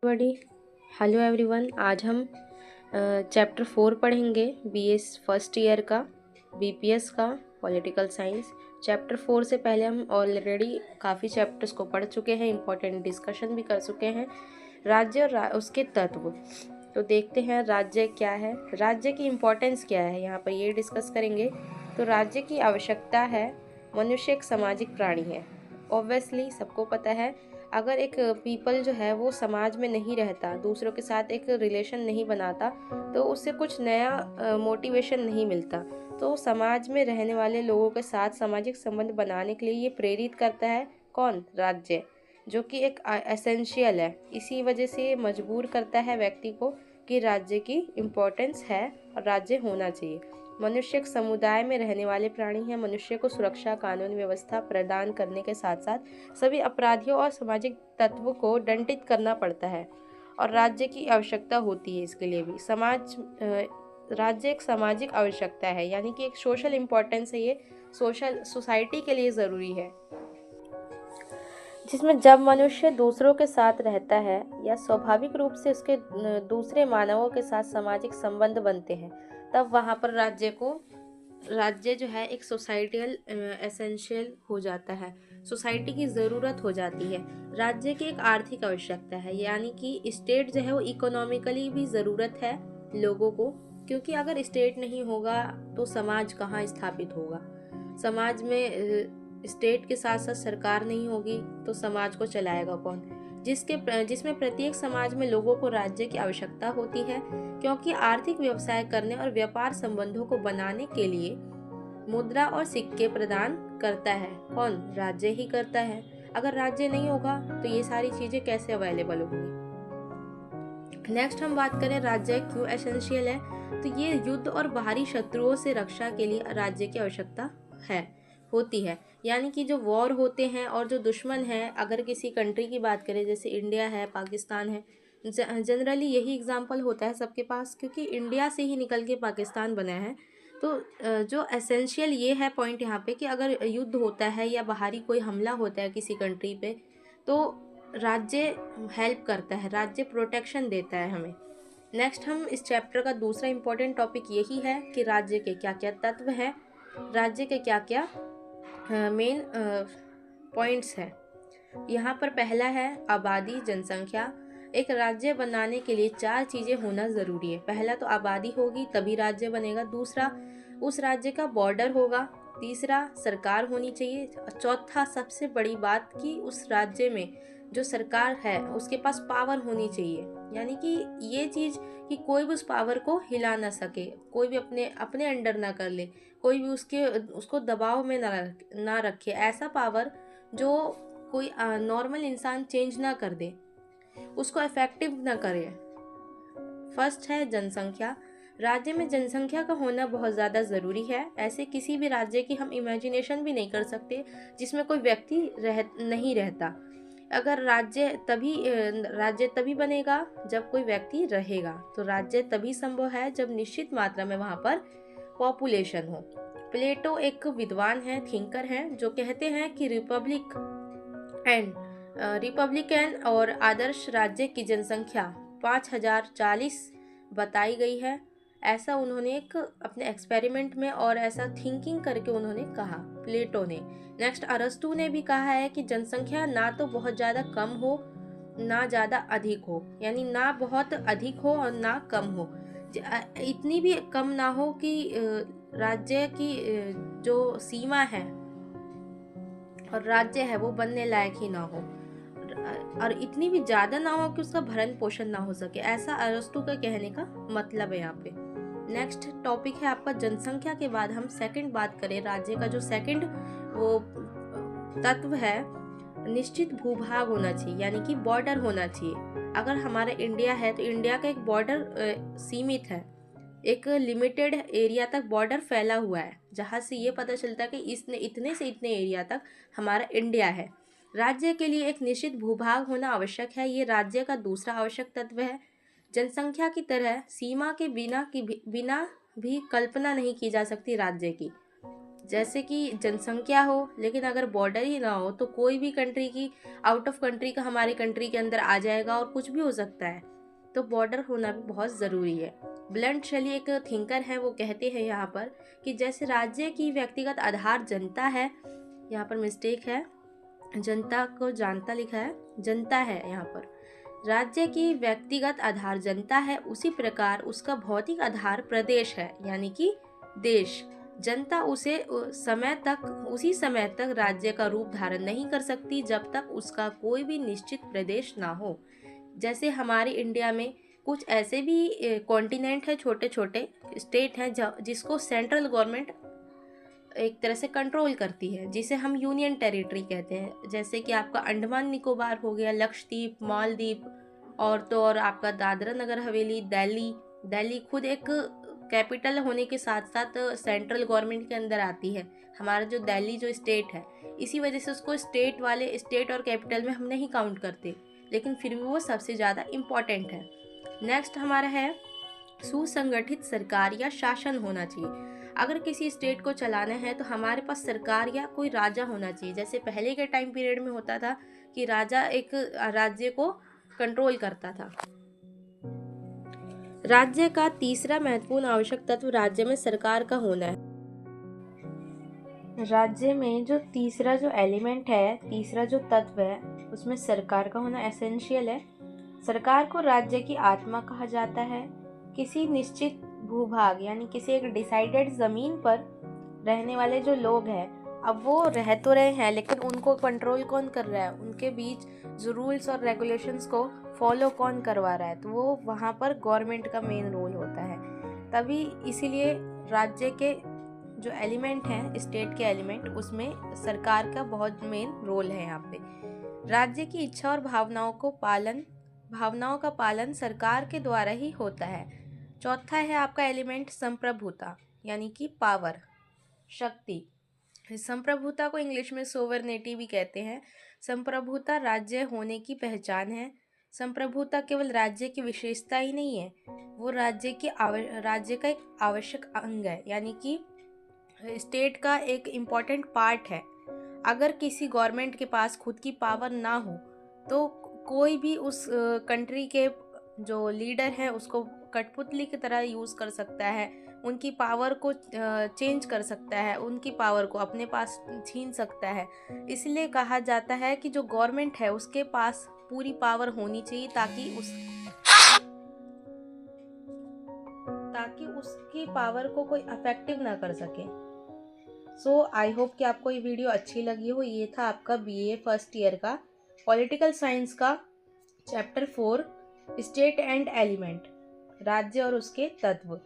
बड़ी hello everyone. आज हम चैप्टर 4 पढ़ेंगे बीएस फर्स्ट ईयर का, बीपीएस का, पॉलिटिकल साइंस। चैप्टर 4 से पहले हम ऑलरेडी काफ़ी चैप्टर्स को पढ़ चुके हैं, इंपॉर्टेंट डिस्कशन भी कर चुके हैं। राज्य और उसके तत्व। तो देखते हैं राज्य क्या है, राज्य की इम्पोर्टेंस क्या है, यहाँ पर ये डिस्कस करेंगे। तो राज्य की आवश्यकता है। मनुष्य एक सामाजिक प्राणी है, ऑब्वियसली सबको पता है। अगर एक पीपल जो है वो समाज में नहीं रहता, दूसरों के साथ एक रिलेशन नहीं बनाता, तो उससे कुछ नया मोटिवेशन नहीं मिलता। तो समाज में रहने वाले लोगों के साथ सामाजिक संबंध बनाने के लिए ये प्रेरित करता है कौन? राज्य, जो कि एक एसेंशियल है। इसी वजह से ये मजबूर करता है व्यक्ति को कि राज्य की इम्पोर्टेंस है और राज्य होना चाहिए। मनुष्य एक समुदाय में रहने वाले प्राणी है। मनुष्य को सुरक्षा, कानून व्यवस्था प्रदान करने के साथ साथ सभी अपराधियों और सामाजिक तत्वों को दंडित करना पड़ता है और राज्य की आवश्यकता होती है इसके लिए भी। राज्य एक सामाजिक आवश्यकता है, यानी कि एक सोशल इम्पोर्टेंस है। ये सोशल सोसाइटी के लिए ज़रूरी है, जिसमें जब मनुष्य दूसरों के साथ रहता है या स्वाभाविक रूप से उसके दूसरे मानवों के साथ सामाजिक संबंध बनते हैं, तब वहाँ पर राज्य जो है एक सोसाइटियल एसेंशियल हो जाता है, सोसाइटी की ज़रूरत हो जाती है। राज्य की एक आर्थिक आवश्यकता है, यानी कि स्टेट जो है वो इकोनॉमिकली भी ज़रूरत है लोगों को, क्योंकि अगर स्टेट नहीं होगा तो समाज कहाँ स्थापित होगा। समाज में स्टेट के साथ साथ सरकार नहीं होगी तो समाज को चलाएगा कौन? जिसमें प्रत्येक समाज में लोगों को राज्य की आवश्यकता होती है, क्योंकि आर्थिक व्यवसाय करने और व्यापार संबंधों को बनाने के लिए मुद्रा और सिक्के प्रदान करता है कौन? राज्य ही करता है। अगर राज्य नहीं होगा तो ये सारी चीजें कैसे अवेलेबल होंगी। नेक्स्ट हम बात करें राज्य क्यों एसेंशियल है। तो ये युद्ध और बाहरी शत्रुओं से रक्षा के लिए राज्य की आवश्यकता होती है। यानी कि जो वॉर होते हैं और जो दुश्मन है, अगर किसी कंट्री की बात करें जैसे इंडिया है, पाकिस्तान है, जनरली यही एग्जांपल होता है सबके पास, क्योंकि इंडिया से ही निकल के पाकिस्तान बना है। तो जो एसेंशियल ये है पॉइंट यहाँ पे कि अगर युद्ध होता है या बाहरी कोई हमला होता है किसी कंट्री पे, तो राज्य हेल्प करता है, राज्य प्रोटेक्शन देता है हमें। नेक्स्ट हम इस चैप्टर का दूसरा इम्पोर्टेंट टॉपिक यही है कि राज्य के क्या क्या तत्व हैं, राज्य के क्या क्या मेन पॉइंट्स हैं। यहाँ पर पहला है आबादी, जनसंख्या। एक राज्य बनाने के लिए 4 चीज़ें होना ज़रूरी है। पहला तो आबादी होगी तभी राज्य बनेगा, दूसरा उस राज्य का बॉर्डर होगा, तीसरा सरकार होनी चाहिए, चौथा सबसे बड़ी बात कि उस राज्य में जो सरकार है उसके पास पावर होनी चाहिए, यानी कि ये चीज़ कि कोई भी उस पावर को हिला ना सके, कोई भी अपने अपने अंडर ना कर ले, कोई भी उसको दबाव में ना रखे। ऐसा पावर जो कोई नॉर्मल इंसान चेंज ना कर दे, उसको इफेक्टिव ना करे। फर्स्ट है जनसंख्या। राज्य में जनसंख्या का होना बहुत ज़्यादा ज़रूरी है। ऐसे किसी भी राज्य की हम इमेजिनेशन भी नहीं कर सकते जिसमें कोई व्यक्ति नहीं रहता। अगर राज्य तभी बनेगा जब कोई व्यक्ति रहेगा। तो राज्य तभी संभव है जब निश्चित मात्रा में वहाँ पर पॉपुलेशन हो। प्लेटो एक विद्वान है, थिंकर हैं, जो कहते हैं कि रिपब्लिकन और आदर्श राज्य की जनसंख्या 5040 बताई गई है। ऐसा उन्होंने एक अपने एक्सपेरिमेंट में और ऐसा थिंकिंग करके उन्होंने कहा, प्लेटो ने। नेक्स्ट अरस्तु ने भी कहा है कि जनसंख्या ना तो बहुत ज़्यादा कम हो ना ज़्यादा अधिक हो, यानी ना बहुत अधिक हो और ना कम हो, इतनी भी कम ना हो कि राज्य की जो सीमा है और राज्य है वो बनने लायक ही ना हो, और इतनी भी ज्यादा ना हो कि उसका भरण पोषण ना हो सके। ऐसा अरस्तु का कहने का मतलब है यहाँ पे। नेक्स्ट टॉपिक है आपका जनसंख्या के बाद हम सेकंड बात करें, राज्य का जो सेकंड वो तत्व है, निश्चित भूभाग होना चाहिए, यानी कि बॉर्डर होना चाहिए। अगर हमारा इंडिया है तो इंडिया का एक बॉर्डर सीमित है, एक लिमिटेड एरिया तक बॉर्डर फैला हुआ है, जहाँ से ये पता चलता है कि इतने से इतने एरिया तक हमारा इंडिया है। राज्य के लिए एक निश्चित भूभाग होना आवश्यक है, ये राज्य का दूसरा आवश्यक तत्व है। जनसंख्या की तरह सीमा के बिना भी कल्पना नहीं की जा सकती राज्य की। जैसे कि जनसंख्या हो, लेकिन अगर बॉर्डर ही ना हो तो कोई भी कंट्री की आउट ऑफ कंट्री का हमारे कंट्री के अंदर आ जाएगा और कुछ भी हो सकता है। तो बॉर्डर होना भी बहुत ज़रूरी है। ब्लंट शैली एक थिंकर है, वो कहते हैं यहाँ पर कि जैसे राज्य की व्यक्तिगत आधार जनता है, यहाँ पर मिस्टेक है, जनता को जानता लिखा है, जनता है यहाँ पर। राज्य की व्यक्तिगत आधार जनता है, उसी प्रकार उसका भौतिक आधार प्रदेश है, यानी कि देश। जनता उसी समय तक राज्य का रूप धारण नहीं कर सकती जब तक उसका कोई भी निश्चित प्रदेश ना हो। जैसे हमारे इंडिया में कुछ ऐसे भी कॉन्टिनेंट है, छोटे छोटे स्टेट हैं जिसको सेंट्रल गवर्नमेंट एक तरह से कंट्रोल करती है, जिसे हम यूनियन टेरिटरी कहते हैं। जैसे कि आपका अंडमान निकोबार हो गया, लक्षद्वीप, मालदीव, और तो और आपका दादरा नगर हवेली, दिल्ली खुद एक कैपिटल होने के साथ साथ सेंट्रल गवर्नमेंट के अंदर आती है। हमारा जो दिल्ली जो स्टेट है, इसी वजह से उसको स्टेट और कैपिटल में हम नहीं काउंट करते, लेकिन फिर भी वो सबसे ज़्यादा इम्पॉर्टेंट है। नेक्स्ट हमारा है सुसंगठित सरकार या शासन होना चाहिए। अगर किसी स्टेट को चलाना है तो हमारे पास सरकार या कोई राजा होना चाहिए। जैसे पहले के टाइम पीरियड में होता था कि राजा एक राज्य को कंट्रोल करता था। राज्य का तीसरा महत्वपूर्ण आवश्यक तत्व राज्य में सरकार का होना है। राज्य में जो तीसरा जो एलिमेंट है, तीसरा जो तत्व है, उसमें सरकार का होना एसेंशियल है। सरकार को राज्य की आत्मा कहा जाता है। किसी निश्चित भूभाग यानी किसी एक डिसाइडेड ज़मीन पर रहने वाले जो लोग हैं, अब वो रह तो रहे हैं, लेकिन उनको कंट्रोल कौन कर रहा है, उनके बीच जो रूल्स और रेगुलेशंस को फॉलो कौन करवा रहा है, तो वो वहाँ पर गवर्नमेंट का मेन रोल होता है। तभी इसीलिए राज्य के जो एलिमेंट हैं, स्टेट के एलिमेंट, उसमें सरकार का बहुत मेन रोल है। यहाँ पे राज्य की इच्छा और भावनाओं का पालन सरकार के द्वारा ही होता है। चौथा है आपका एलिमेंट संप्रभुता, यानी कि पावर, शक्ति। संप्रभुता को इंग्लिश में सोवरनिटी भी कहते हैं। संप्रभुता राज्य होने की पहचान है। संप्रभुता केवल राज्य की विशेषता ही नहीं है, वो राज्य का एक आवश्यक अंग है, यानी कि स्टेट का एक इम्पॉर्टेंट पार्ट है। अगर किसी गवर्नमेंट के पास खुद की पावर ना हो तो कोई भी उस कंट्री के जो लीडर है उसको कठपुतली की तरह यूज़ कर सकता है, उनकी पावर को चेंज कर सकता है, उनकी पावर को अपने पास छीन सकता है। इसलिए कहा जाता है कि जो गवर्नमेंट है उसके पास पूरी पावर होनी चाहिए ताकि उसकी पावर को कोई अफेक्टिव ना कर सके। सो आई होप कि आपको ये वीडियो अच्छी लगी हो। ये था आपका BA फर्स्ट ईयर का पॉलिटिकल साइंस का चैप्टर 4 स्टेट एंड एलिमेंट, राज्य और उसके तत्व।